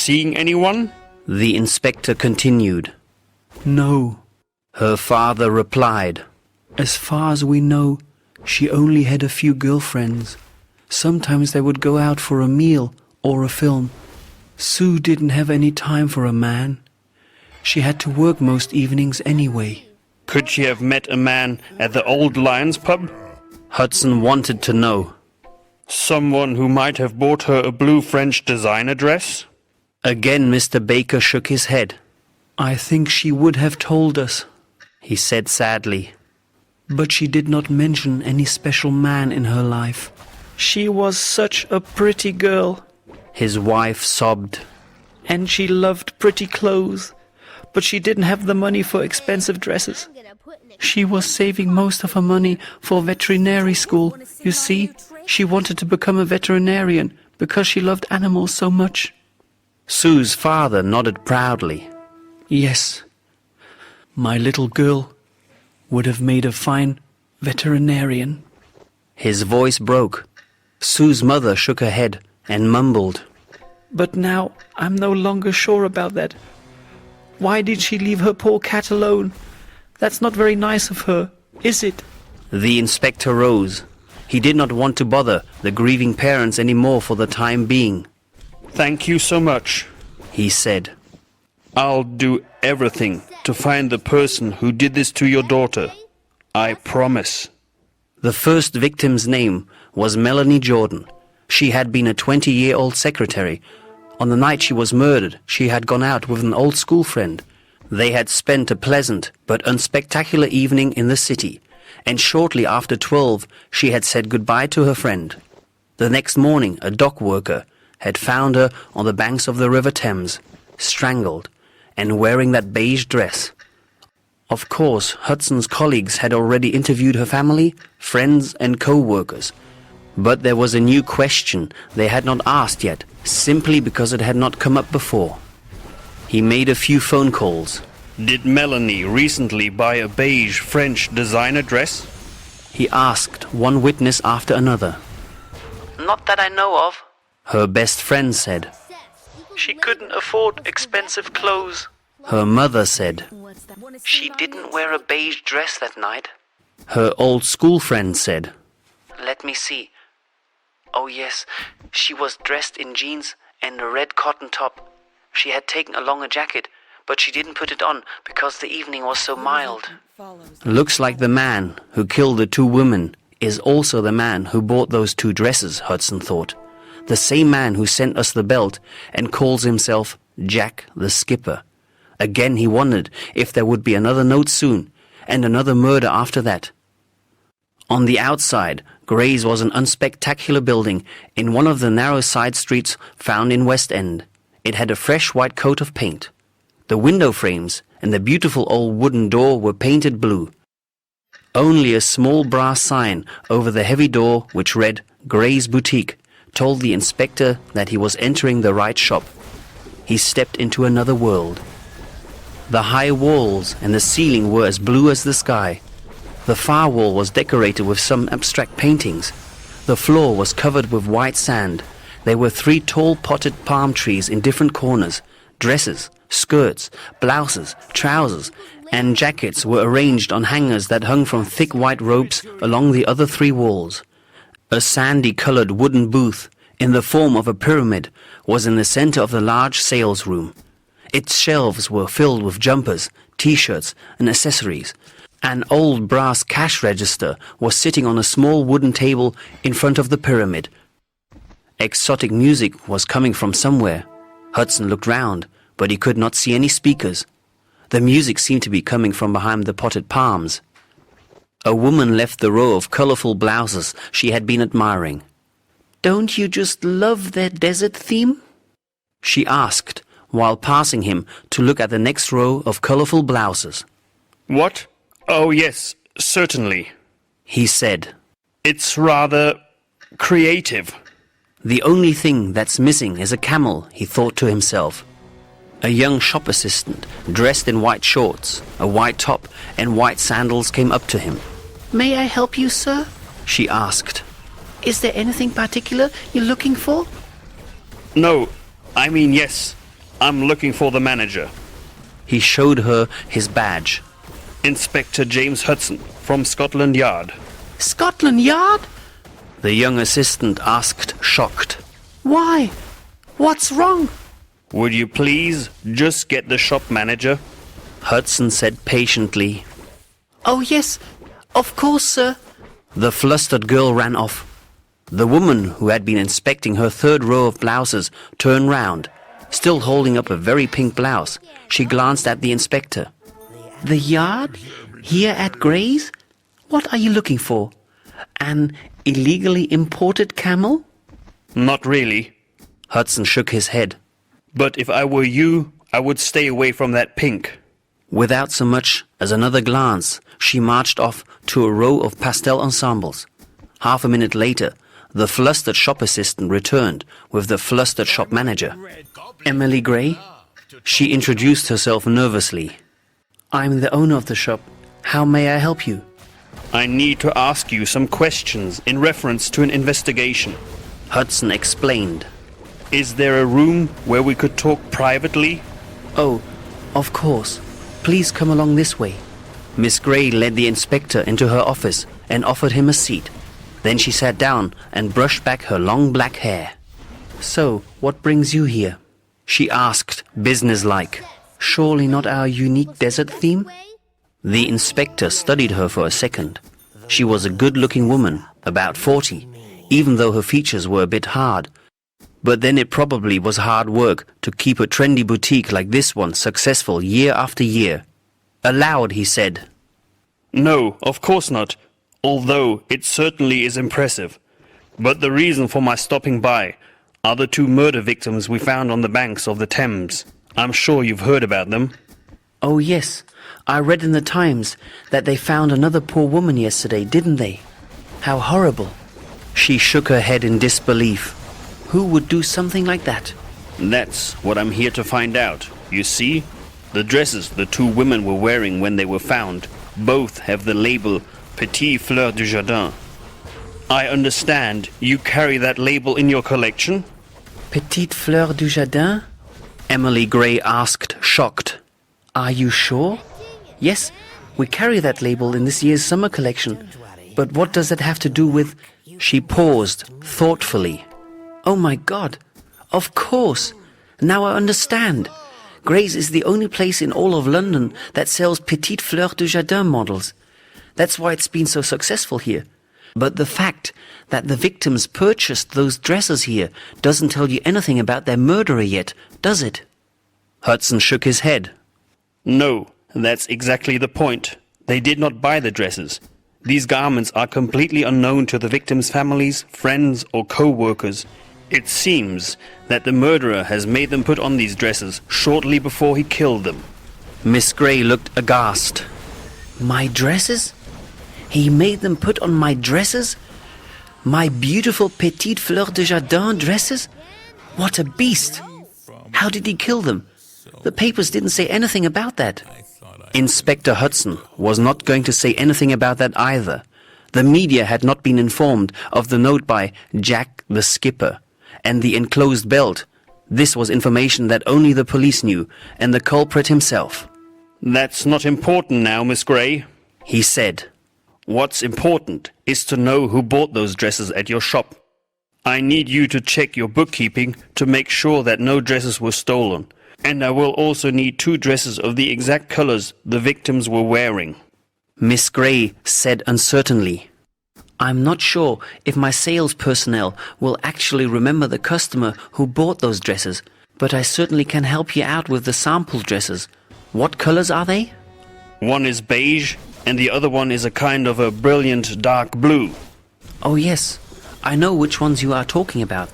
seeing anyone? The inspector continued. No, Her father replied. as far as we know, she only had a few girlfriends. Sometimes they would go out for a meal or a film. Sue didn't have any time for a man. She had to work most evenings anyway. Could she have met a man at the Old Lions pub? Hudson wanted to know. Someone who might have bought her a blue French designer dress? Again Mr. Baker shook his head. I think she would have told us, He said sadly. but she did not mention any special man in her life. She was such a pretty girl, His wife sobbed. and she loved pretty clothes, but she didn't have the money for expensive dresses. She was saving most of her money for veterinary school. You see, she wanted to become a veterinarian because she loved animals so much. Sue's father nodded proudly. Yes, my little girl would have made a fine veterinarian. His voice broke. Sue's mother shook her head and mumbled. But now I'm no longer sure about that. Why did she leave her poor cat alone? That's not very nice of her, is it? The inspector rose. He did not want to bother the grieving parents any more for the time being. Thank you so much. He said. I'll do everything to find the person who did this to your daughter. I promise. The first victim's name was Melanie Jordan. She had been a 20-year-old secretary. On the night she was murdered, she had gone out with an old school friend. They had spent a pleasant but unspectacular evening in the city, and shortly after 12 she had said goodbye to her friend. The next morning a dock worker had found her on the banks of the River Thames, strangled, and wearing that beige dress. Of course, Hudson's colleagues had already interviewed her family, friends and co-workers. But there was a new question they had not asked yet, simply because it had not come up before. He made a few phone calls. Did Melanie recently buy a beige French designer dress? He asked one witness after another. Not that I know of. Her best friend said. She couldn't afford expensive clothes. Her mother said. She didn't wear a beige dress that night. Her old school friend said. Let me see. Oh yes, she was dressed in jeans and a red cotton top. She had taken along a jacket, but she didn't put it on because the evening was so mild. Looks like the man who killed the two women is also the man who bought those two dresses, Hudson thought. The same man who sent us the belt and calls himself Jack the Skipper. Again he wondered if there would be another note soon, and another murder after that. On the outside, Gray's was an unspectacular building in one of the narrow side streets found in West End. It had a fresh white coat of paint. The window frames and the beautiful old wooden door were painted blue. Only a small brass sign over the heavy door, which read Gray's Boutique, told the inspector that he was entering the right shop. He stepped into another world. The high walls and the ceiling were as blue as the sky. The far wall was decorated with some abstract paintings. The floor was covered with white sand. There were 3 tall potted palm trees in different corners. Dresses, skirts, blouses, trousers, and jackets were arranged on hangers that hung from thick white ropes along the other 3 walls. A sandy-colored wooden booth, in the form of a pyramid, was in the center of the large sales room. Its shelves were filled with jumpers, t-shirts, and accessories. An old brass cash register was sitting on a small wooden table in front of the pyramid. Exotic music was coming from somewhere. Hudson looked round, but he could not see any speakers. The music seemed to be coming from behind the potted palms. A woman left the row of colorful blouses she had been admiring. "Don't you just love their desert theme?" she asked, while passing him to look at the next row of colorful blouses. What? Oh yes, certainly, he said. It's rather creative. The only thing that's missing is a camel, he thought to himself. A young shop assistant, dressed in white shorts, a white top, and white sandals came up to him. May I help you, sir? She asked. Is there anything particular you're looking for? No, I mean yes. I'm looking for the manager. He showed her his badge. Inspector James Hudson from Scotland Yard. Scotland Yard? The young assistant asked, shocked. Why? What's wrong? Would you please just get the shop manager? Hudson said patiently. Oh, yes, of course, sir. The flustered girl ran off. The woman who had been inspecting her third row of blouses turned round. Still holding up a very pink blouse, she glanced at the inspector. The yard? Here at Gray's? What are you looking for? An illegally imported camel? Not really. Hudson shook his head. But if I were you, I would stay away from that pink. Without so much as another glance, she marched off to a row of pastel ensembles. Half a minute later, the flustered shop assistant returned with the flustered shop manager. Emily Gray? She introduced herself nervously. I'm the owner of the shop. How may I help you? I need to ask you some questions in reference to an investigation. Hudson explained. Is there a room where we could talk privately? Oh, of course. Please come along this way. Miss Gray led the inspector into her office and offered him a seat. Then she sat down and brushed back her long black hair. So, what brings you here? She asked, businesslike. Surely not our unique desert theme? The inspector studied her for a second. She was a good-looking woman, about 40, even though her features were a bit hard. But then it probably was hard work to keep a trendy boutique like this one successful year after year. Aloud, he said, No, of course not, although it certainly is impressive. But the reason for my stopping by are the 2 murder victims we found on the banks of the Thames. I'm sure you've heard about them. Oh, yes. I read in the Times that they found another poor woman yesterday, didn't they? How horrible. She shook her head in disbelief. Who would do something like that? That's what I'm here to find out. You see, the dresses the 2 women were wearing when they were found both have the label Petite Fleur du Jardin. I understand you carry that label in your collection? Petite Fleur du Jardin? Emily Gray asked, shocked. Are you sure? Yes, we carry that label in this year's summer collection. But what does that have to do with... She paused, thoughtfully. Oh my God! Of course! Now I understand. Gray's is the only place in all of London that sells Petite Fleur du Jardin models. That's why it's been so successful here. But the fact that the victims purchased those dresses here doesn't tell you anything about their murderer yet, does it? Hudson shook his head. No, that's exactly the point. They did not buy the dresses. These garments are completely unknown to the victims' families, friends, or co-workers. It seems that the murderer has made them put on these dresses shortly before he killed them. Miss Gray looked aghast. My dresses? He made them put on my dresses? My beautiful Petite Fleur de Jardin dresses? What a beast! How did he kill them? The papers didn't say anything about that. Inspector Hudson was not going to say anything about that either. The media had not been informed of the note by Jack the Skipper and the enclosed belt. This was information that only the police knew and the culprit himself. That's not important now, Miss Gray, he said. What's important is to know who bought those dresses at your shop. I need you to check your bookkeeping to make sure that no dresses were stolen. And I will also need 2 dresses of the exact colors the victims were wearing. Miss Gray said uncertainly. I'm not sure if my sales personnel will actually remember the customer who bought those dresses, but I certainly can help you out with the sample dresses. What colors are they? One is beige, and the other one is a kind of a brilliant dark blue. Oh yes, I know which ones you are talking about.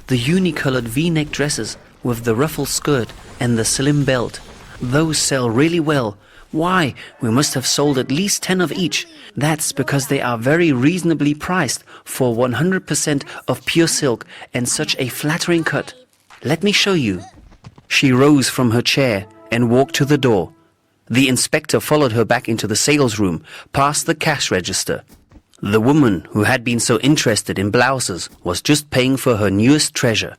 The uni-colored V-neck dresses with the ruffled skirt and the slim belt. Those sell really well. Why, we must have sold at least 10 of each. That's because they are very reasonably priced for 100% of pure silk and such a flattering cut. Let me show you. She rose from her chair and walked to the door. The inspector followed her back into the sales room, past the cash register. The woman who had been so interested in blouses was just paying for her newest treasure.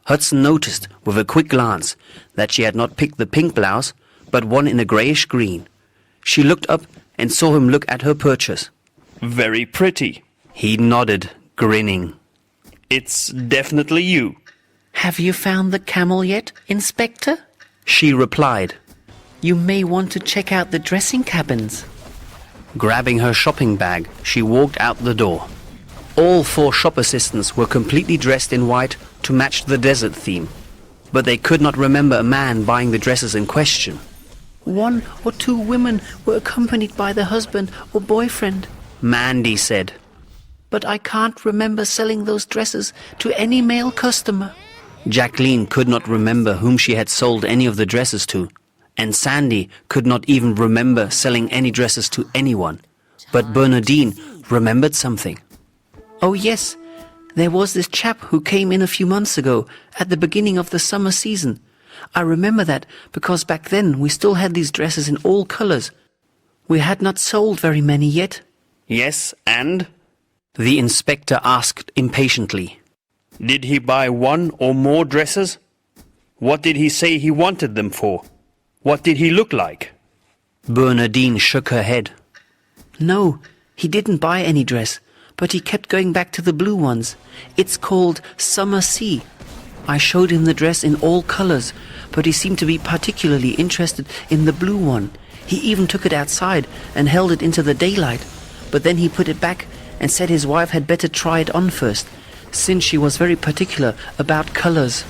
Hudson noticed with a quick glance that she had not picked the pink blouse, but one in a greyish green. She looked up and saw him look at her purchase. Very pretty. He nodded, grinning. It's definitely you. Have you found the camel yet, Inspector? She replied, You may want to check out the dressing cabins. Grabbing her shopping bag, she walked out the door. All 4 shop assistants were completely dressed in white to match the desert theme, but they could not remember a man buying the dresses in question. 1 or 2 women were accompanied by the husband or boyfriend. Mandy said. But I can't remember selling those dresses to any male customer. Jacqueline could not remember whom she had sold any of the dresses to, and Sandy could not even remember selling any dresses to anyone. But Bernadine remembered something. Oh yes, there was this chap who came in a few months ago, at the beginning of the summer season. I remember that because back then we still had these dresses in all colours. We had not sold very many yet. Yes, and? The inspector asked impatiently. Did he buy 1 or more dresses? What did he say he wanted them for? What did he look like? Bernadine shook her head. No, he didn't buy any dress, but he kept going back to the blue ones. It's called Summer Sea. I showed him the dress in all colours, but he seemed to be particularly interested in the blue one. He even took it outside and held it into the daylight, but then he put it back and said his wife had better try it on first, since she was very particular about colours.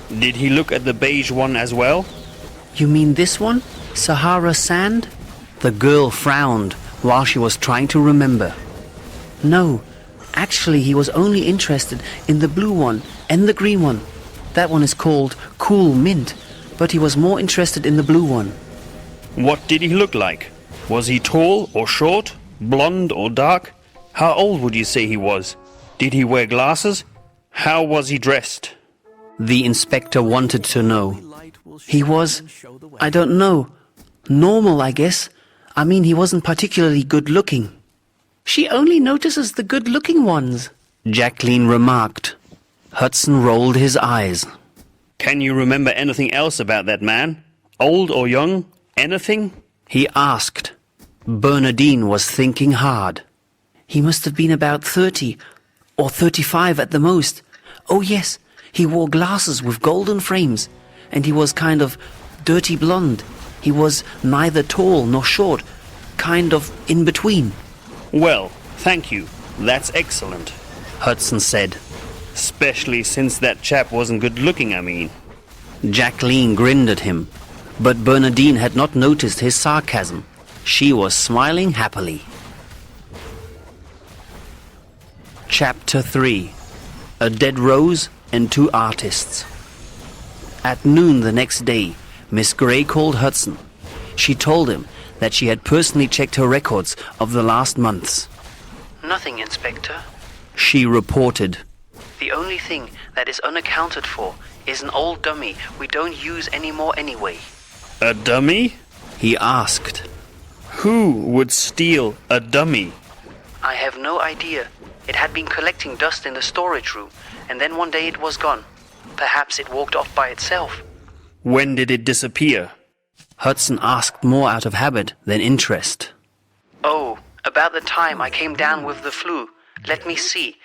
Did he look at the beige one as well? You mean this one? Sahara Sand? The girl frowned while she was trying to remember. No, actually he was only interested in the blue one and the green one. That one is called Cool Mint, but he was more interested in the blue one. What did he look like? Was he tall or short, blonde or dark? How old would you say he was? Did he wear glasses? How was he dressed? The inspector wanted to know. He was, I don't know, normal, I guess. I mean, he wasn't particularly good-looking. She only notices the good-looking ones, Jacqueline remarked. Hudson rolled his eyes. Can you remember anything else about that man? Old or young? Anything? He asked. Bernadine was thinking hard. He must have been about 30 or 35 at the most. Oh yes, he wore glasses with golden frames, and he was kind of dirty blonde. He was neither tall nor short, kind of in between. Well, thank you. That's excellent. Hudson said. Especially since that chap wasn't good looking, I mean. Jacqueline grinned at him, but Bernadine had not noticed his sarcasm. She was smiling happily. Chapter 3. A Dead Rose and 2 Artists. At noon the next day, Miss Gray called Hudson. She told him that she had personally checked her records of the last months. Nothing, Inspector. She reported. The only thing that is unaccounted for is an old dummy we don't use anymore anyway. A dummy? He asked. Who would steal a dummy? I have no idea. It had been collecting dust in the storage room, and then one day it was gone. Perhaps it walked off by itself. When did it disappear? Hudson asked more out of habit than interest. Oh, about the time I came down with the flu. Let me see.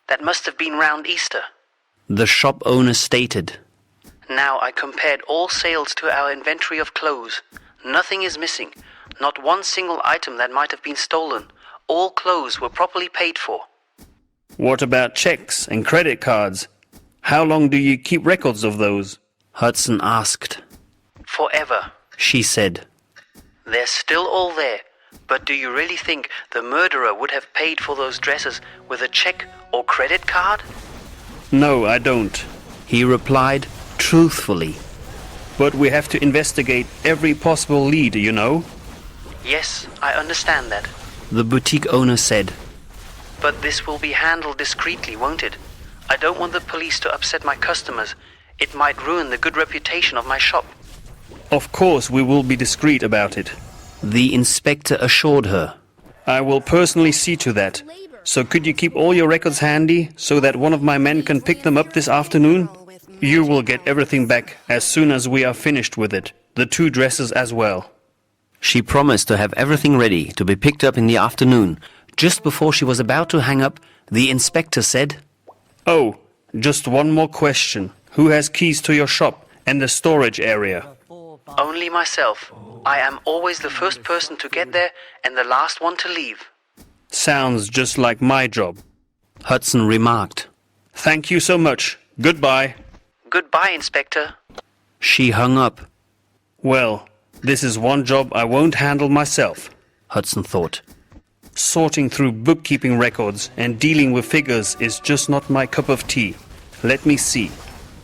That must have been round Easter. The shop owner stated. Now I compared all sales to our inventory of clothes. Nothing is missing. Not one single item that might have been stolen. All clothes were properly paid for. What about checks and credit cards? How long do you keep records of those? Hudson asked. Forever, She said. They're still all there. But do you really think the murderer would have paid for those dresses with a check or credit card? No, I don't. He replied truthfully. But we have to investigate every possible lead, you know? Yes, I understand that. The boutique owner said. But this will be handled discreetly, won't it? I don't want the police to upset my customers. It might ruin the good reputation of my shop. Of course we will be discreet about it. The inspector assured her. I will personally see to that. So could you keep all your records handy so that one of my men can pick them up this afternoon? You will get everything back as soon as we are finished with it. The 2 dresses as well. She promised to have everything ready to be picked up in the afternoon. Just before she was about to hang up, the inspector said, Oh, just one more question. Who has keys to your shop and the storage area? Only myself. I am always the first person to get there and the last one to leave. Sounds just like my job. Hudson remarked. Thank you so much. Goodbye. Goodbye, Inspector. She hung up. Well, this is one job I won't handle myself, Hudson thought. Sorting through bookkeeping records and dealing with figures is just not my cup of tea. Let me see.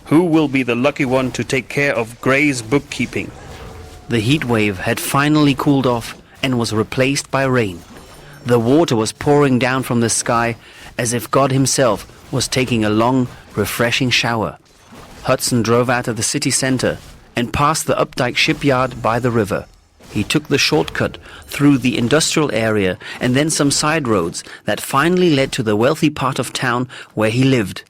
Who will be the lucky one to take care of Gray's bookkeeping? The heat wave had finally cooled off and was replaced by rain. The water was pouring down from the sky as if God himself was taking a long, refreshing shower. Hudson drove out of the city center and past the Updike shipyard by the river. He took the shortcut through the industrial area and then some side roads that finally led to the wealthy part of town where he lived.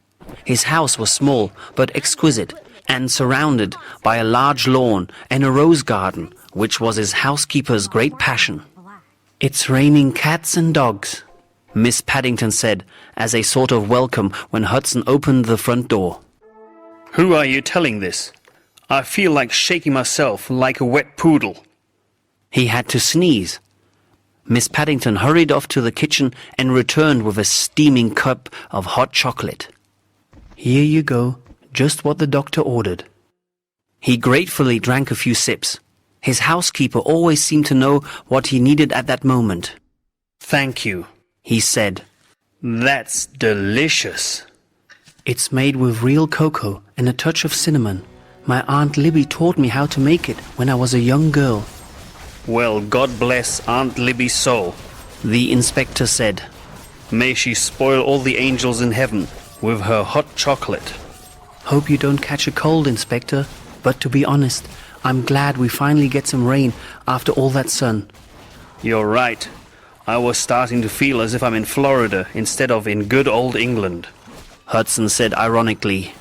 His house was small but exquisite and surrounded by a large lawn and a rose garden, which was his housekeeper's great passion. "It's raining cats and dogs," Miss Paddington said as a sort of welcome when Hudson opened the front door. Who are you telling this? I feel like shaking myself like a wet poodle. He had to sneeze. Miss Paddington hurried off to the kitchen and returned with a steaming cup of hot chocolate. "Here you go, just what the doctor ordered." He gratefully drank a few sips. His housekeeper always seemed to know what he needed at that moment. Thank you, he said. That's delicious. "It's made with real cocoa and a touch of cinnamon. My Aunt Libby taught me how to make it when I was a young girl." Well, God bless Aunt Libby's soul, the inspector said. May she spoil all the angels in heaven with her hot chocolate. "Hope you don't catch a cold, Inspector. But to be honest, I'm glad we finally get some rain after all that sun." You're right. I was starting to feel as if I'm in Florida instead of in good old England, Hudson said ironically.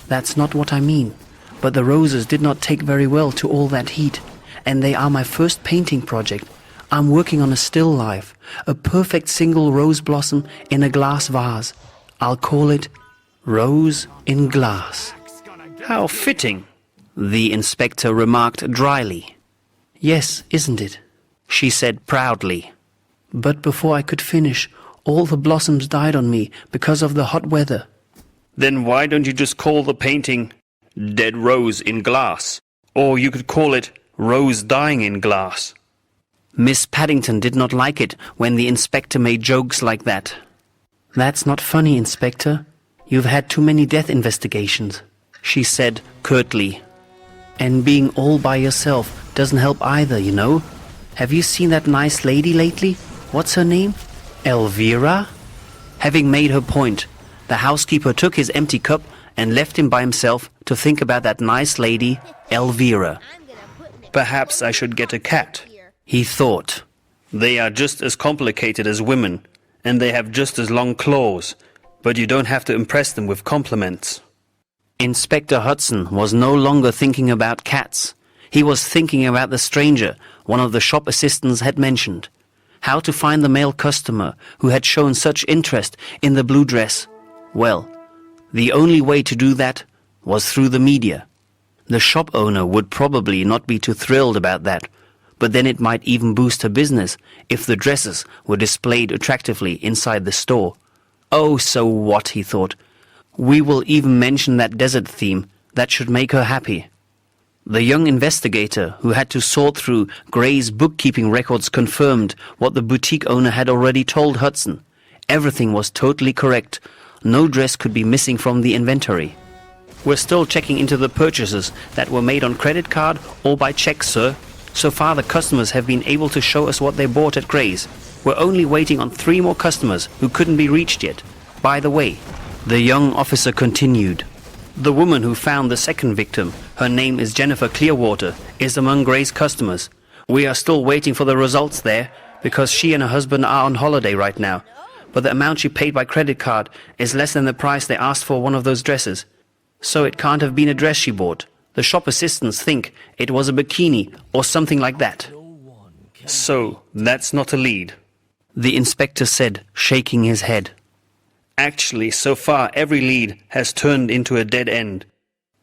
"That's not what I mean. But the roses did not take very well to all that heat. And they are my first painting project. I'm working on a still life, a perfect single rose blossom in a glass vase. I'll call it Rose in Glass." How fitting, the inspector remarked dryly. "Yes, isn't it?" she said proudly. "But before I could finish, all the blossoms died on me because of the hot weather." Then why don't you just call the painting Dead Rose in Glass? Or you could call it Rose Dying in Glass. Miss Paddington did not like it when the inspector made jokes like that. "That's not funny, Inspector. You've had too many death investigations," she said curtly. "And being all by yourself doesn't help either, you know. Have you seen that nice lady lately? What's her name? Elvira?" Having made her point, the housekeeper took his empty cup and left him by himself to think about that nice lady, Elvira. Perhaps I should get a cat, he thought. They are just as complicated as women, and they have just as long claws, but you don't have to impress them with compliments. Inspector Hudson was no longer thinking about cats. He was thinking about the stranger one of the shop assistants had mentioned. How to find the male customer who had shown such interest in the blue dress. Well, the only way to do that was through the media. The shop owner would probably not be too thrilled about that, but then it might even boost her business if the dresses were displayed attractively inside the store. Oh, so what, he thought. We will even mention that desert theme. That should make her happy. The young investigator who had to sort through Gray's bookkeeping records confirmed what the boutique owner had already told Hudson. Everything was totally correct. No dress could be missing from the inventory. "We're still checking into the purchases that were made on credit card or by check, sir. So far the customers have been able to show us what they bought at Gray's. We're only waiting on 3 more customers who couldn't be reached yet. By the way," the young officer continued, "the woman who found the second victim, her name is Jennifer Clearwater, is among Gray's customers. We are still waiting for the results there because she and her husband are on holiday right now. But the amount she paid by credit card is less than the price they asked for one of those dresses. So it can't have been a dress she bought. The shop assistants think it was a bikini or something like that. So, that's not a lead. The inspector said, shaking his head. Actually, so far every lead has turned into a dead end.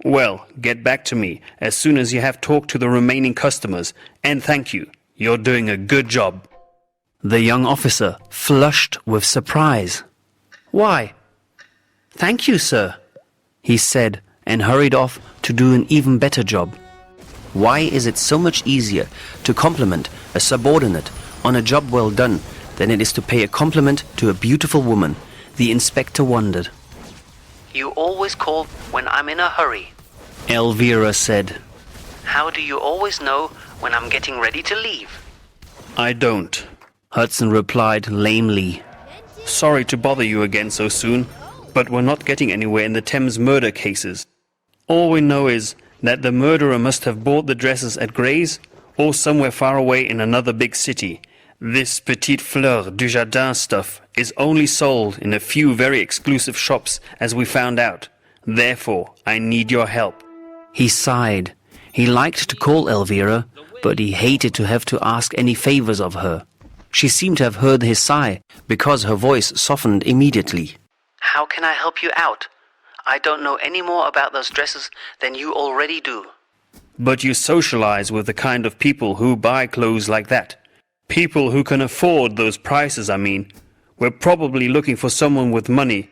Well, get back to me as soon as you have talked to the remaining customers, and thank you. You're doing a good job. The young officer flushed with surprise. Why? Thank you, sir, he said, and hurried off to do an even better job. Why is it so much easier to compliment a subordinate on a job well done than it is to pay a compliment to a beautiful woman? The inspector wondered. You always call when I'm in a hurry, Elvira said. How do you always know when I'm getting ready to leave? I don't. Hudson replied lamely. Sorry to bother you again so soon, but we're not getting anywhere in the Thames murder cases. All we know is that the murderer must have bought the dresses at Gray's or somewhere far away in another big city. This Petite Fleur du Jardin stuff is only sold in a few very exclusive shops, as we found out. Therefore, I need your help. He sighed. He liked to call Elvira, but he hated to have to ask any favors of her. She seemed to have heard his sigh, because her voice softened immediately. How can I help you out? I don't know any more about those dresses than you already do. But you socialize with the kind of people who buy clothes like that. People who can afford those prices, I mean. We're probably looking for someone with money.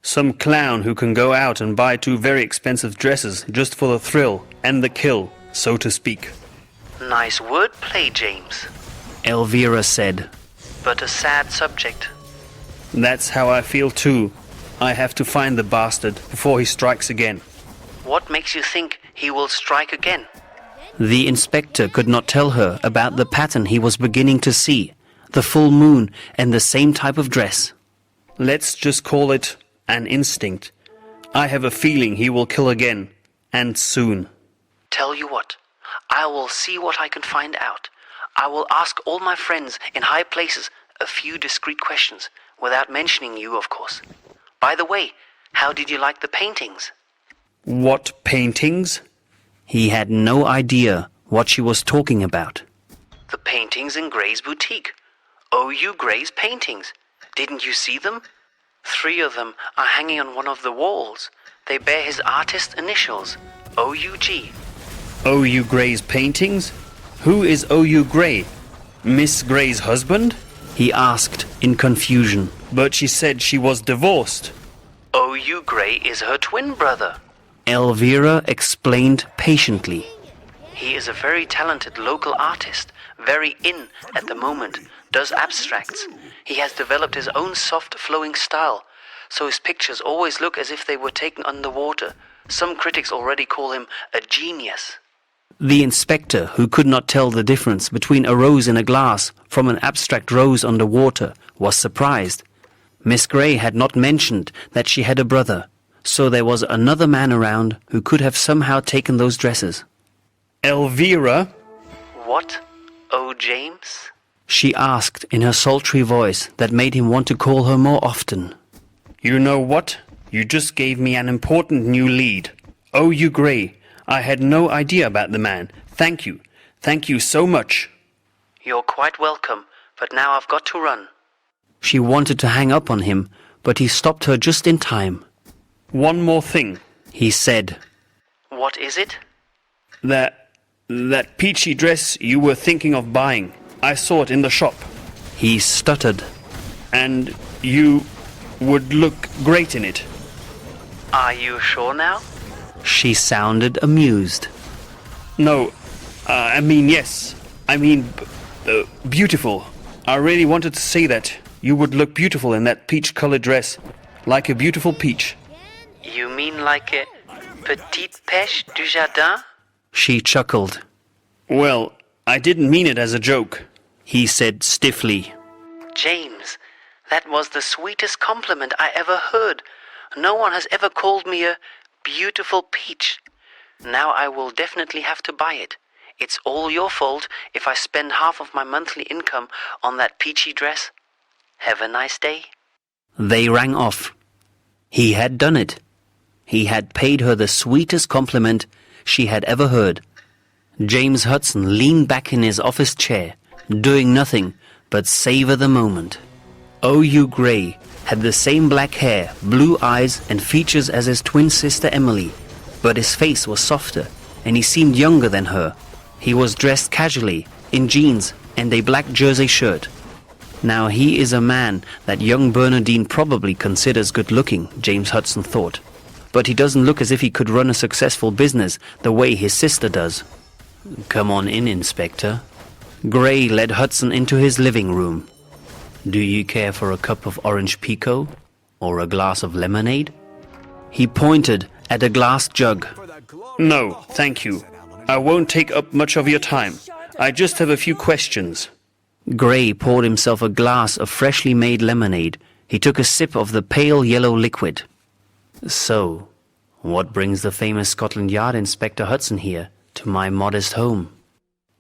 Some clown who can go out and buy 2 very expensive dresses just for the thrill and the kill, so to speak. Nice wordplay, James, Elvira said. But a sad subject. That's how I feel too. I have to find the bastard before he strikes again. What makes you think he will strike again? The inspector could not tell her about the pattern he was beginning to see, the full moon and the same type of dress. Let's just call it an instinct. I have a feeling he will kill again, and soon. Tell you what, I will see what I can find out. I will ask all my friends in high places a few discreet questions, without mentioning you, of course. By the way, how did you like the paintings? What paintings? He had no idea what she was talking about. The paintings in Gray's boutique. O.U. Gray's paintings. Didn't you see them? 3 of them are hanging on one of the walls. They bear his artist initials, O.U.G. O.U. Gray's paintings? Who is O.U. Gray? Miss Gray's husband? He asked in confusion. But she said she was divorced. O.U. Gray is her twin brother, Elvira explained patiently. He is a very talented local artist, very in at the moment, does abstracts. He has developed his own soft flowing style, so his pictures always look as if they were taken underwater. Some critics already call him a genius. The inspector, who could not tell the difference between a rose in a glass from an abstract rose underwater, was surprised. Miss Gray had not mentioned that she had a brother, so there was another man around who could have somehow taken those dresses. Elvira? What? Oh, James? She asked in her sultry voice that made him want to call her more often. You know what? You just gave me an important new lead. O.U. Gray. I had no idea about the man. Thank you. Thank you so much. You're quite welcome, but now I've got to run. She wanted to hang up on him, but he stopped her just in time. One more thing, he said. What is it? That peachy dress you were thinking of buying. I saw it in the shop. He stuttered. And you would look great in it. Are you sure now? She sounded amused. No, I mean yes. I mean beautiful. I really wanted to say that. You would look beautiful in that peach-colored dress. Like a beautiful peach. You mean like a petite pêche du jardin? She chuckled. Well, I didn't mean it as a joke, he said stiffly. James, that was the sweetest compliment I ever heard. No one has ever called me a beautiful peach. Now I will definitely have to buy it. It's all your fault if I spend half of my monthly income on that peachy dress. Have a nice day. They rang off. He had done it. He had paid her the sweetest compliment she had ever heard. James Hudson leaned back in his office chair, doing nothing but savor the moment. O.U. Gray had the same black hair, blue eyes and features as his twin sister Emily, but his face was softer and he seemed younger than her. He was dressed casually, in jeans and a black jersey shirt. Now he is a man that young Bernardine probably considers good-looking, James Hudson thought. But he doesn't look as if he could run a successful business the way his sister does. "Come on in, Inspector." Gray led Hudson into his living room. "Do you care for a cup of orange pekoe? Or a glass of lemonade?" He pointed at a glass jug. No, thank you. I won't take up much of your time. I just have a few questions. Gray poured himself a glass of freshly made lemonade. He took a sip of the pale yellow liquid. "So, what brings the famous Scotland Yard Inspector Hudson here, to my modest home?"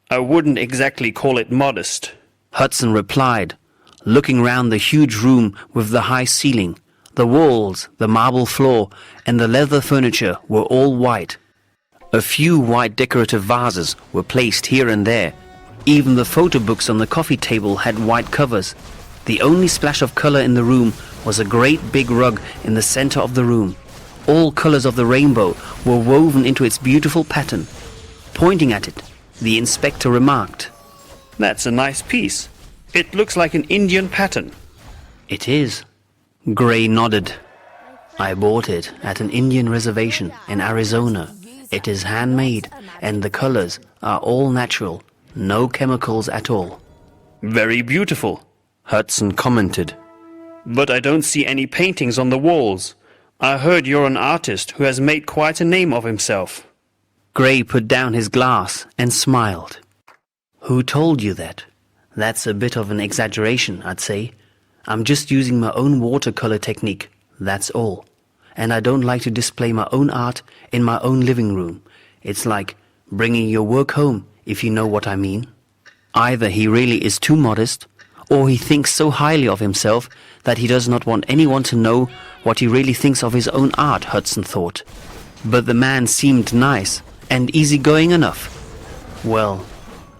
I wouldn't exactly call it modest. Hudson replied, looking round the huge room with the high ceiling. The walls, the marble floor, and the leather furniture were all white. A few white decorative vases were placed here and there. Even the photo books on the coffee table had white covers. The only splash of color in the room was a great big rug in the center of the room. All colors of the rainbow were woven into its beautiful pattern. Pointing at it, the inspector remarked, That's a nice piece. It looks like an Indian pattern. "It is." Gray nodded. "I bought it at an Indian reservation in Arizona. It is handmade and the colors are all natural, no chemicals at all." Very beautiful. Hudson commented. But I don't see any paintings on the walls. I heard you're an artist who has made quite a name of himself. Gray put down his glass and smiled. "Who told you that? That's a bit of an exaggeration, I'd say. I'm just using my own watercolor technique, that's all. And I don't like to display my own art in my own living room. It's like bringing your work home, if you know what I mean." Either he really is too modest, or he thinks so highly of himself that he does not want anyone to know what he really thinks of his own art, Hudson thought. But the man seemed nice and easygoing enough. "Well,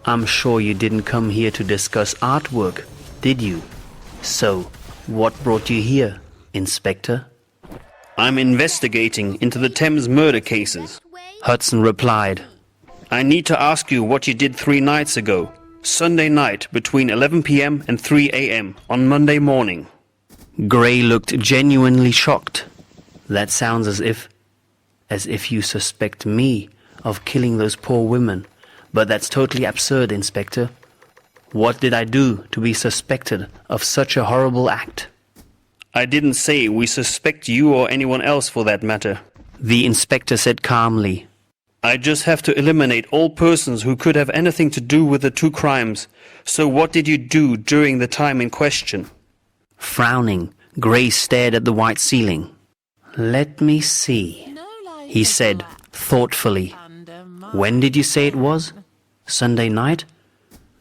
I'm sure you didn't come here to discuss artwork, did you? So, what brought you here, Inspector?" I'm investigating into the Thames murder cases. Hudson replied. I need to ask you what you did 3 nights ago, Sunday night between 11 p.m. and 3 a.m. on Monday morning. Gray looked genuinely shocked. "That sounds as if you suspect me of killing those poor women. But that's totally absurd, Inspector. What did I do to be suspected of such a horrible act?" I didn't say we suspect you or anyone else for that matter. The inspector said calmly. I just have to eliminate all persons who could have anything to do with the 2 crimes. So what did you do during the time in question? Frowning, Gray stared at the white ceiling. "Let me see," he said thoughtfully. "When did you say it was? Sunday night?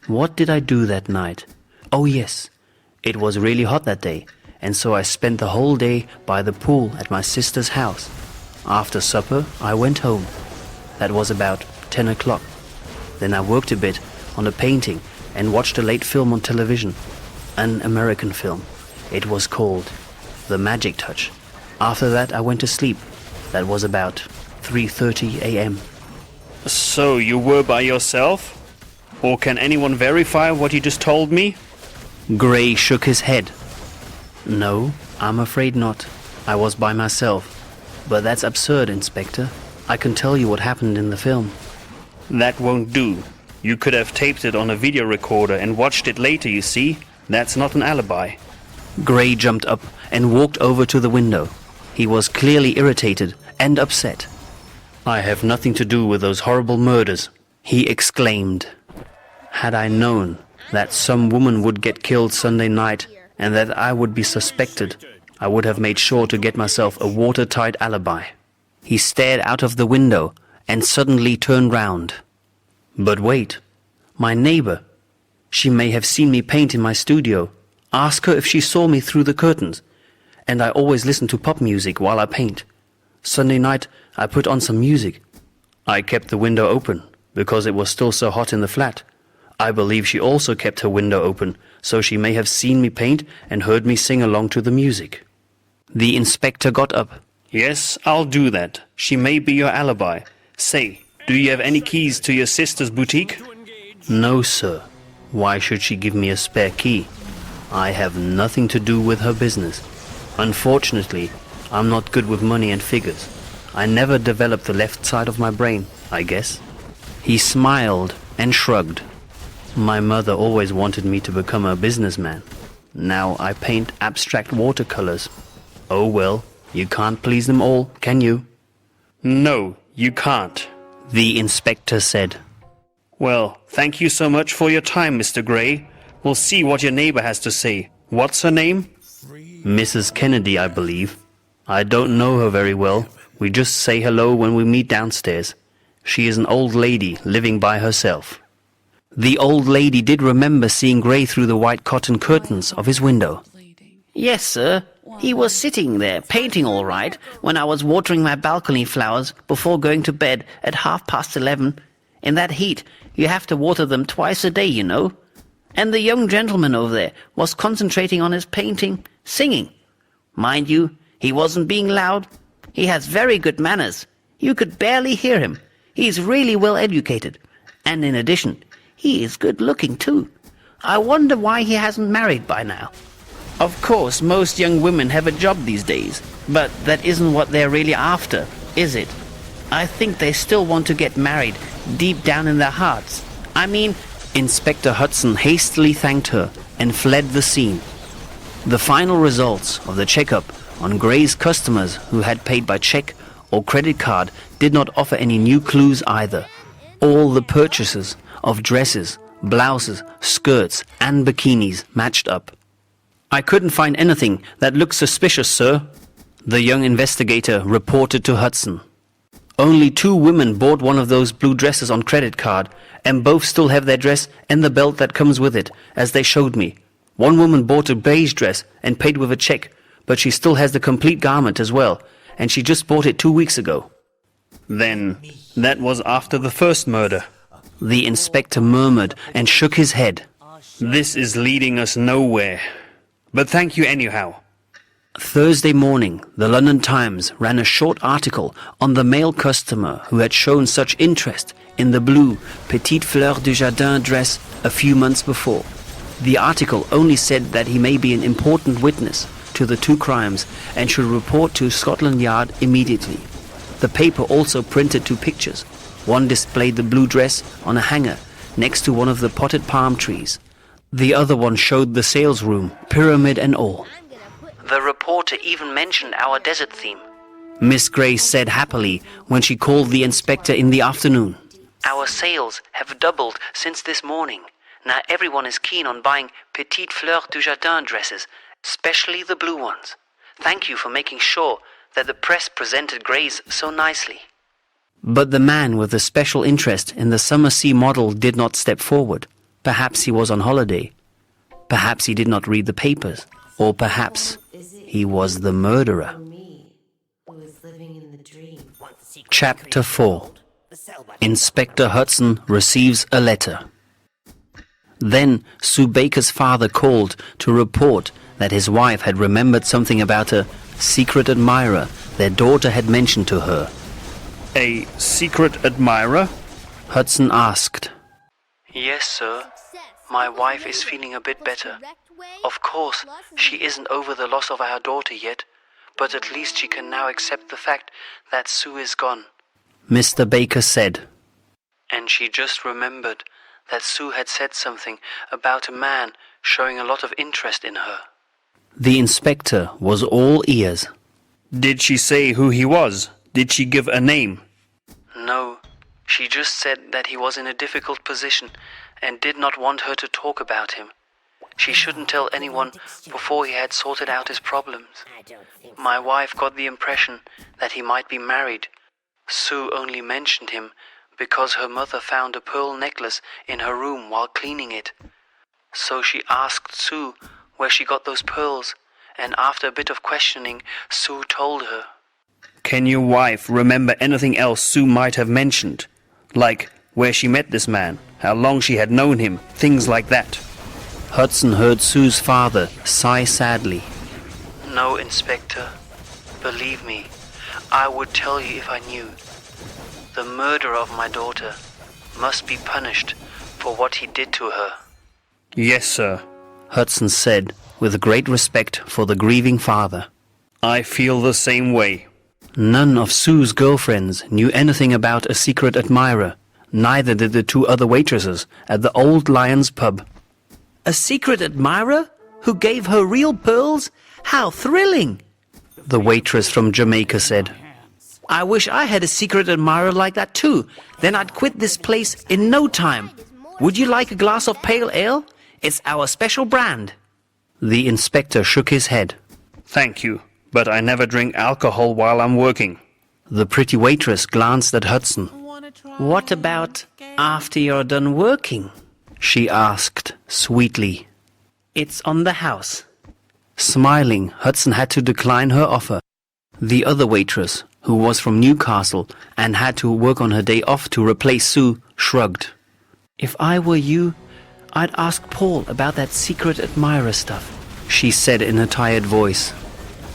What did I do that night? Oh yes, it was really hot that day, and so I spent the whole day by the pool at my sister's house. After supper, I went home. That was about 10 o'clock. Then I worked a bit on a painting and watched a late film on television, an American film. It was called The Magic Touch. After that, I went to sleep. That was about 3:30 a.m. So you were by yourself? Or can anyone verify what you just told me? Gray shook his head. "No, I'm afraid not. I was by myself. But that's absurd, Inspector. I can tell you what happened in the film." That won't do. You could have taped it on a video recorder and watched it later, you see? That's not an alibi. Gray jumped up and walked over to the window. He was clearly irritated and upset. "I have nothing to do with those horrible murders," he exclaimed. "Had I known that some woman would get killed Sunday night and that I would be suspected, I would have made sure to get myself a watertight alibi." He stared out of the window and suddenly turned round. "But wait, my neighbor. She may have seen me paint in my studio. Ask her if she saw me through the curtains. And I always listen to pop music while I paint. Sunday night, I put on some music. I kept the window open because it was still so hot in the flat. I believe she also kept her window open, so she may have seen me paint and heard me sing along to the music. The inspector got up. Yes, I'll do that. She may be your alibi. Say, do you have any keys to your sister's boutique? No, sir. Why should she give me a spare key? I have nothing to do with her business. Unfortunately, I'm not good with money and figures. I never developed the left side of my brain, I guess. He smiled and shrugged. My mother always wanted me to become a businessman. Now I paint abstract watercolors. Oh well, you can't please them all, can you? No, you can't. The inspector said. Well, thank you so much for your time, Mr. Gray. We'll see what your neighbor has to say. What's her name? Mrs. Kennedy, I believe. I don't know her very well. We just say hello when we meet downstairs. She is an old lady living by herself. The old lady did remember seeing Gray through the white cotton curtains of his window. Yes, sir. He was sitting there, painting all right, when I was watering my balcony flowers before going to bed at 11:30. In that heat, you have to water them twice a day, you know. And the young gentleman over there was concentrating on his painting, singing. Mind you, he wasn't being loud. He has very good manners. You could barely hear him. He's really well educated. And in addition, he is good looking too. I wonder why he hasn't married by now. Of course, most young women have a job these days, but that isn't what they're really after, is it? I think they still want to get married deep down in their hearts. I mean, Inspector Hudson hastily thanked her and fled the scene. The final results of the checkup on Gray's customers who had paid by check or credit card did not offer any new clues either. All the purchases of dresses, blouses, skirts, and bikinis matched up. I couldn't find anything that looked suspicious, sir, the young investigator reported to Hudson. Only 2 women bought one of those blue dresses on credit card, and both still have their dress and the belt that comes with it, as they showed me. One woman bought a beige dress and paid with a check, but she still has the complete garment as well, and she just bought it 2 weeks ago. Then, that was after the first murder. The inspector murmured and shook his head. This is leading us nowhere. But thank you anyhow. Thursday morning, the London Times ran a short article on the male customer who had shown such interest in the blue Petite Fleur du Jardin dress a few months before. The article only said that he may be an important witness to the 2 crimes and should report to Scotland Yard immediately. The paper also printed 2 pictures. One displayed the blue dress on a hanger next to one of the potted palm trees. The other one showed the sales room, pyramid and all. The reporter even mentioned our desert theme. Miss Gray said happily when she called the inspector in the afternoon. Our sales have doubled since this morning. Now everyone is keen on buying Petite Fleur du Jardin dresses, especially the blue ones. Thank you for making sure that the press presented Gray's so nicely. But the man with the special interest in the Summer Sea model did not step forward. Perhaps he was on holiday. Perhaps he did not read the papers. Or perhaps he was the murderer. Chapter 4. Inspector Hudson receives a letter. Then Sue Baker's father called to report that his wife had remembered something about a secret admirer their daughter had mentioned to her. A secret admirer? Hudson asked. Yes, sir. My wife is feeling a bit better. Of course, she isn't over the loss of our daughter yet, but at least she can now accept the fact that Sue is gone. Mr. Baker said. And she just remembered that Sue had said something about a man showing a lot of interest in her. The inspector was all ears. Did she say who he was? Did she give a name? No, she just said that he was in a difficult position and did not want her to talk about him. She shouldn't tell anyone before he had sorted out his problems. My wife got the impression that he might be married. Sue only mentioned him because her mother found a pearl necklace in her room while cleaning it. So she asked Sue where she got those pearls, and after a bit of questioning, Sue told her. Can your wife remember anything else Sue might have mentioned? Like where she met this man, how long she had known him, things like that. Hudson heard Sue's father sigh sadly. No, Inspector. Believe me, I would tell you if I knew. The murderer of my daughter must be punished for what he did to her. Yes, sir. Hudson said with great respect for the grieving father. I feel the same way. None of Sue's girlfriends knew anything about a secret admirer. Neither did the two other waitresses at the Old Lion's pub. A secret admirer who gave her real pearls? How thrilling! The waitress from Jamaica said. I wish I had a secret admirer like that too. Then I'd quit this place in no time. Would you like a glass of pale ale? It's our special brand. The inspector shook his head. Thank you, but I never drink alcohol while I'm working. The pretty waitress glanced at Hudson. What about after you're done working? She asked sweetly. It's on the house. Smiling, Hudson had to decline her offer. The other waitress, who was from Newcastle and had to work on her day off to replace Sue, shrugged. If I were you, I'd ask Paul about that secret admirer stuff, she said in a tired voice.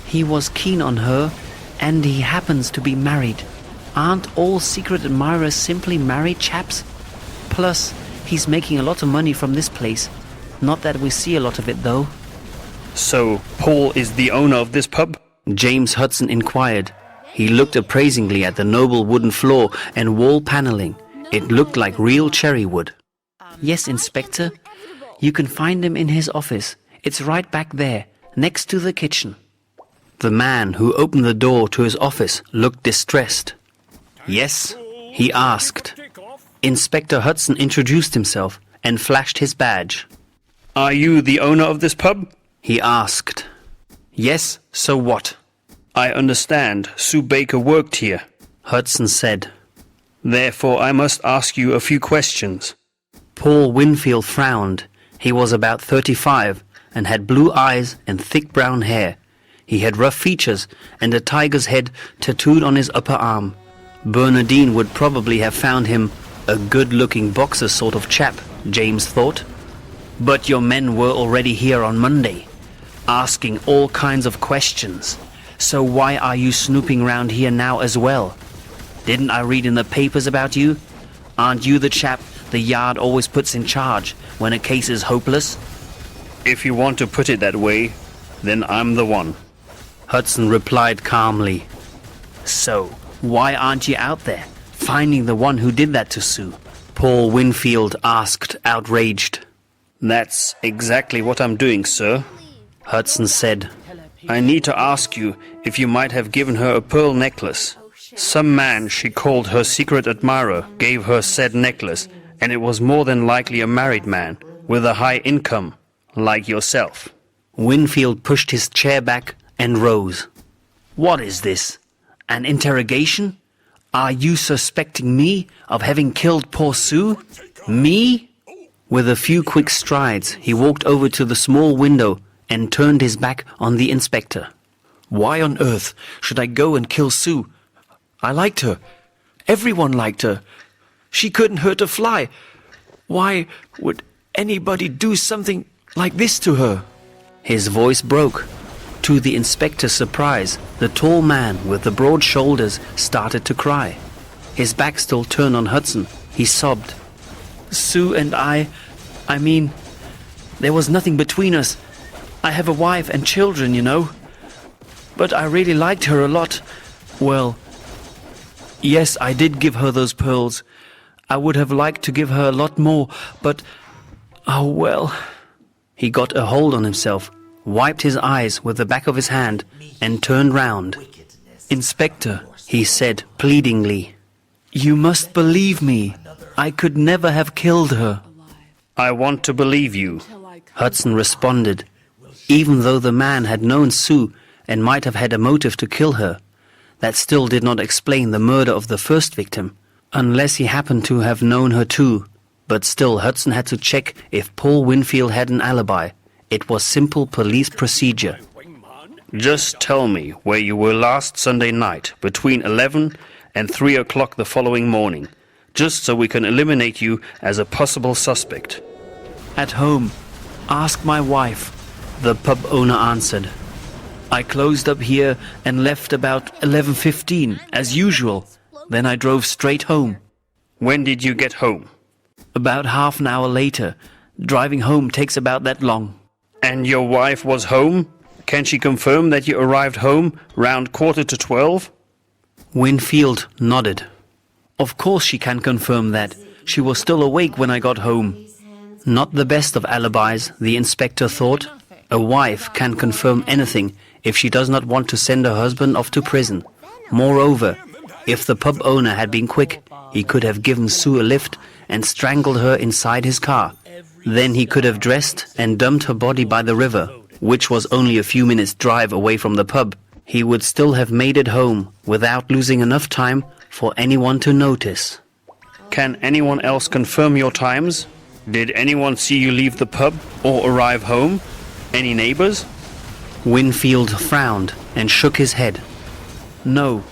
He was keen on her, and he happens to be married. Aren't all secret admirers simply married chaps? Plus, he's making a lot of money from this place. Not that we see a lot of it, though. So, Paul is the owner of this pub? James Hudson inquired. He looked appraisingly at the noble wooden floor and wall paneling. It looked like real cherry wood. Yes, Inspector. You can find him in his office. It's right back there, next to the kitchen. The man who opened the door to his office looked distressed. Yes? He asked. Inspector Hudson introduced himself and flashed his badge. Are you the owner of this pub? He asked. Yes, so what? I understand Sue Baker worked here, Hudson said. Therefore I must ask you a few questions. Paul Winfield frowned. He was about 35 and had blue eyes and thick brown hair. He had rough features and a tiger's head tattooed on his upper arm. Bernardine would probably have found him a good-looking boxer sort of chap, James thought. But your men were already here on Monday, asking all kinds of questions. So why are you snooping round here now as well? Didn't I read in the papers about you? Aren't you the chap the yard always puts in charge when a case is hopeless? If you want to put it that way, then I'm the one. Hudson replied calmly. So, why aren't you out there, finding the one who did that to Sue? Paul Winfield asked, outraged. That's exactly what I'm doing, sir, Hudson said. I need to ask you if you might have given her a pearl necklace. Some man she called her secret admirer gave her said necklace, and it was more than likely a married man with a high income, like yourself. Winfield pushed his chair back and rose. What is this? An interrogation? Are you suspecting me of having killed poor Sue? Me? With a few quick strides, he walked over to the small window and turned his back on the inspector. Why on earth should I go and kill Sue? I liked her. Everyone liked her. She couldn't hurt a fly. Why would anybody do something like this to her? His voice broke. To the inspector's surprise, the tall man with the broad shoulders started to cry. His back still turned on Hudson. He sobbed. Sue and I mean, there was nothing between us. I have a wife and children, you know. But I really liked her a lot. Well, yes, I did give her those pearls. I would have liked to give her a lot more, but, oh well. He got a hold on himself, wiped his eyes with the back of his hand, and turned round. Inspector, he said pleadingly, you must believe me. I could never have killed her. I want to believe you, Hudson responded. Even though the man had known Sue and might have had a motive to kill her, that still did not explain the murder of the first victim, unless he happened to have known her too. But still, Hudson had to check if Paul Winfield had an alibi. It was simple police procedure. Just tell me where you were last Sunday night between 11 and 3 o'clock the following morning, just so we can eliminate you as a possible suspect. At home. Ask my wife, The pub owner answered. I closed up here and left about 11:15, as usual. Then I drove straight home. When did you get home? About half an hour later. Driving home takes about that long. And your wife was home? Can she confirm that you arrived home round 11:45? Winfield nodded. Of course she can confirm that. She was still awake when I got home. Not the best of alibis, the inspector thought. A wife can confirm anything if she does not want to send her husband off to prison. Moreover, if the pub owner had been quick, he could have given Sue a lift and strangled her inside his car. Then he could have dressed and dumped her body by the river, which was only a few minutes' drive away from the pub. He would still have made it home without losing enough time for anyone to notice. Can anyone else confirm your times? Did anyone see you leave the pub or arrive home? Any neighbors? Winfield frowned and shook his head. No,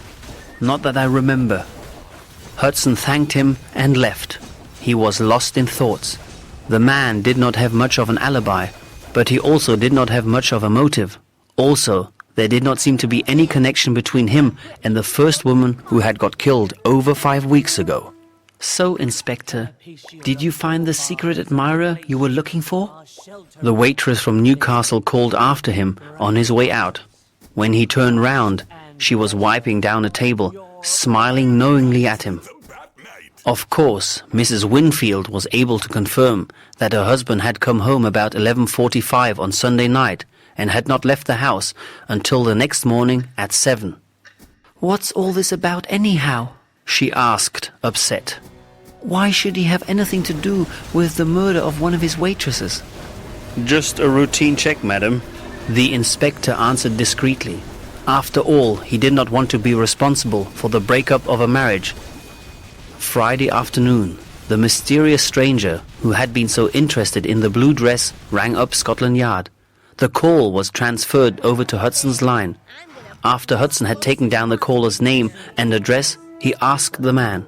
not that I remember. Hudson thanked him and left. He was lost in thoughts. The man did not have much of an alibi, but he also did not have much of a motive. Also, there did not seem to be any connection between him and the first woman who had got killed over 5 weeks ago. So, Inspector, did you find the secret admirer you were looking for? The waitress from Newcastle called after him on his way out. When he turned round, she was wiping down a table, smiling knowingly at him. Of course, Mrs. Winfield was able to confirm that her husband had come home about 11:45 on Sunday night and had not left the house until the next morning at 7. What's all this about anyhow? She asked, upset. Why should he have anything to do with the murder of one of his waitresses? Just a routine check, madam. The inspector answered discreetly. After all, he did not want to be responsible for the breakup of a marriage. Friday afternoon, the mysterious stranger who had been so interested in the blue dress rang up Scotland Yard. The call was transferred over to Hudson's line. After Hudson had taken down the caller's name and address, he asked the man,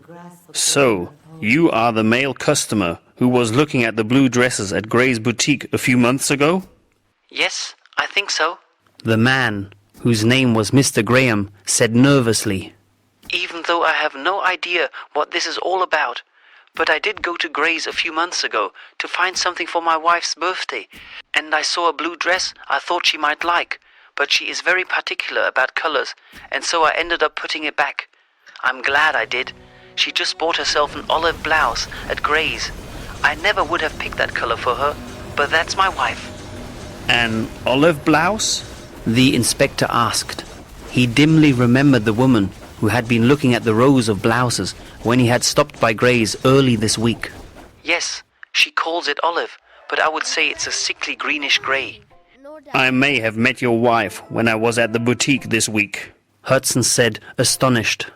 So, you are the male customer who was looking at the blue dresses at Gray's boutique a few months ago? Yes, I think so. The man, whose name was Mr. Graham, said nervously, Even though I have no idea what this is all about, but I did go to Gray's a few months ago to find something for my wife's birthday, and I saw a blue dress I thought she might like, but she is very particular about colors, and so I ended up putting it back. I'm glad I did. She just bought herself an olive blouse at Gray's. I never would have picked that color for her, but that's my wife. An olive blouse? The inspector asked. He dimly remembered the woman who had been looking at the rows of blouses when he had stopped by Gray's early this week. Yes, she calls it olive, but I would say it's a sickly greenish grey. I may have met your wife when I was at the boutique this week, Hudson said, astonished.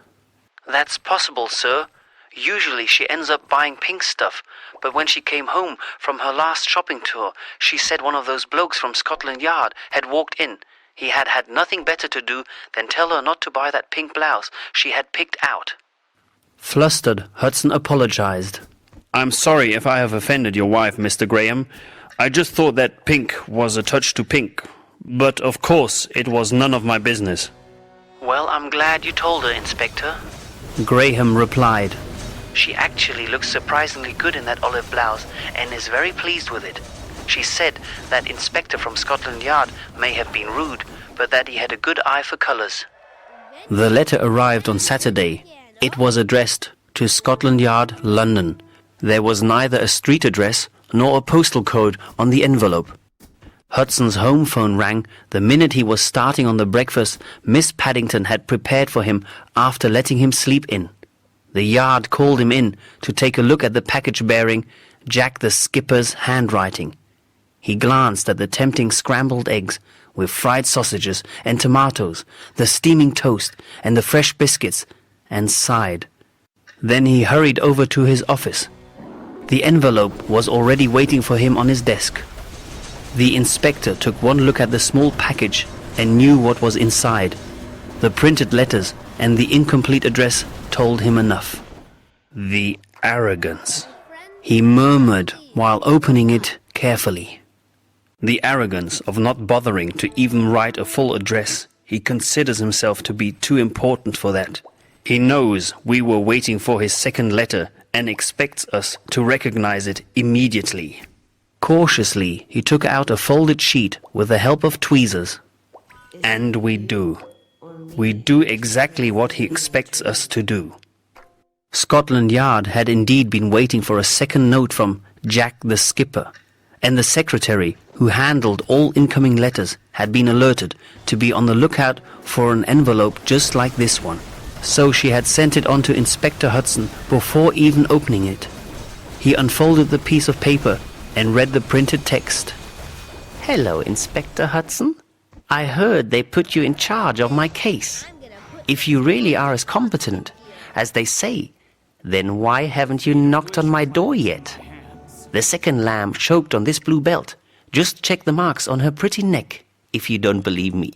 That's possible, sir. Usually she ends up buying pink stuff, but when she came home from her last shopping tour, she said one of those blokes from Scotland Yard had walked in. He had had nothing better to do than tell her not to buy that pink blouse she had picked out. Flustered, Hudson apologized. I'm sorry if I have offended your wife, Mr. Graham. I just thought that pink was a touch too pink. But of course, it was none of my business. Well, I'm glad you told her, Inspector. Graham replied. She actually looks surprisingly good in that olive blouse and is very pleased with it. She said that Inspector from Scotland Yard may have been rude, but that he had a good eye for colours. The letter arrived on Saturday. It was addressed to Scotland Yard, London. There was neither a street address nor a postal code on the envelope. Hudson's home phone rang the minute he was starting on the breakfast Miss Paddington had prepared for him after letting him sleep in. The Yard called him in to take a look at the package bearing Jack the Skipper's handwriting. He glanced at the tempting scrambled eggs with fried sausages and tomatoes, the steaming toast and the fresh biscuits, and sighed. Then he hurried over to his office. The envelope was already waiting for him on his desk. The inspector took one look at the small package and knew what was inside. The printed letters and the incomplete address told him enough. The arrogance, he murmured while opening it carefully. The arrogance of not bothering to even write a full address. He considers himself to be too important for that. He knows we were waiting for his second letter and expects us to recognize it immediately. Cautiously, he took out a folded sheet with the help of tweezers. And we do. We do exactly what he expects us to do. Scotland Yard had indeed been waiting for a second note from Jack the skipper, and the secretary, who handled all incoming letters, had been alerted to be on the lookout for an envelope just like this one. So she had sent it on to Inspector Hudson before even opening it. He unfolded the piece of paper and read the printed text. "Hello, Inspector Hudson. I heard they put you in charge of my case. If you really are as competent as they say, then why haven't you knocked on my door yet? The second lamb choked on this blue belt. Just check the marks on her pretty neck, if you don't believe me.